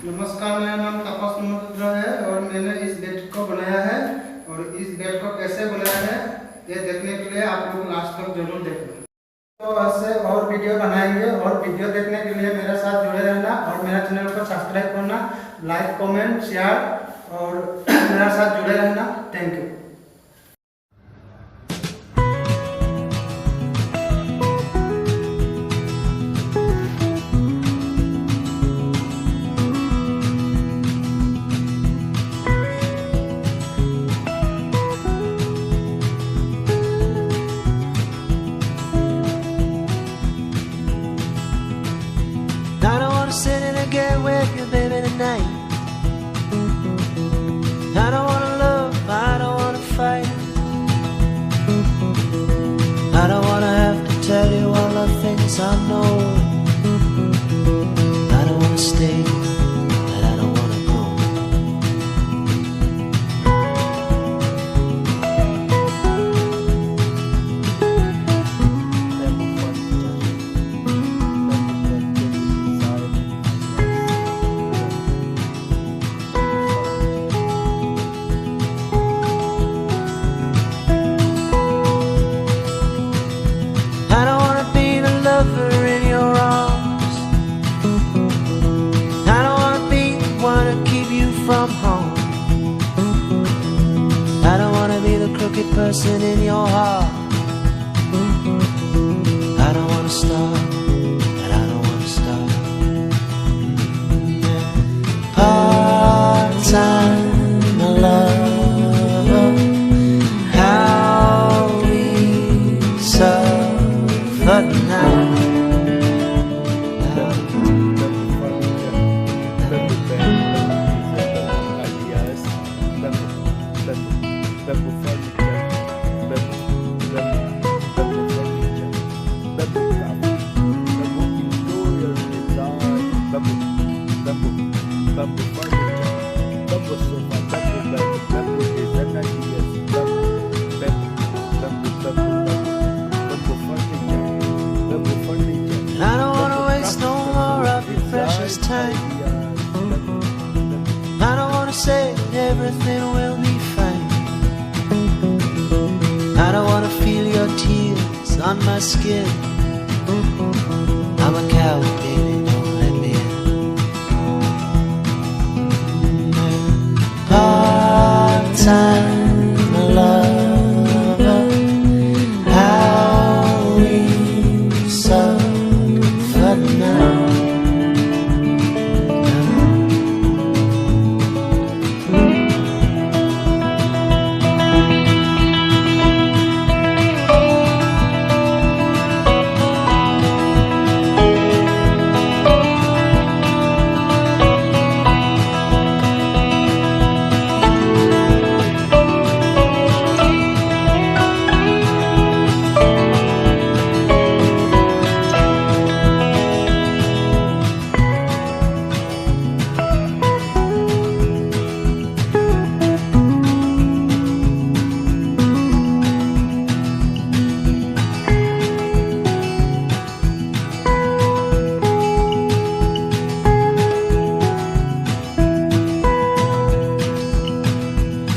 नमस्कार, मेरा नाम तपस मुद्रा है और मैंने इस बेड को बनाया है। और इस बेड को कैसे बनाया है ये देखने के लिए आप लोग लास्ट तक जरूर देखना। तो ऐसे और वीडियो बनाएंगे और वीडियो देखने के लिए मेरे साथ जुड़े रहना और मेरा चैनल को सब्सक्राइब करना, लाइक कमेंट शेयर और मेरे साथ जुड़े रहना। Thank you. I don't wanna sit in and get with you, baby, tonight. I don't wanna love, I don't wanna fight. I don't wanna have to tell you all the things I know. I don't wanna stay, but I don't wanna go. I don't wanna be the lover in your arms. I don't wanna be the one to keep you from home. I don't wanna be the crooked person in your heart. I don't wanna start, but I don't wanna start. Part-time lover, how we suffer now. And I don't wanna waste no more of your precious time. I don't wanna say that everything will be fine. I don't wanna feel your tears on my skin. I'm a coward, baby, don't let me in. Part-time lover, how we suffer now.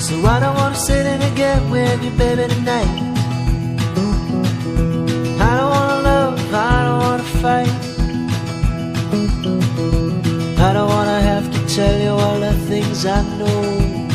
So I don't wanna sit in and get with you, baby, tonight. I don't wanna love, I don't wanna fight. I don't wanna have to tell you all the things I know.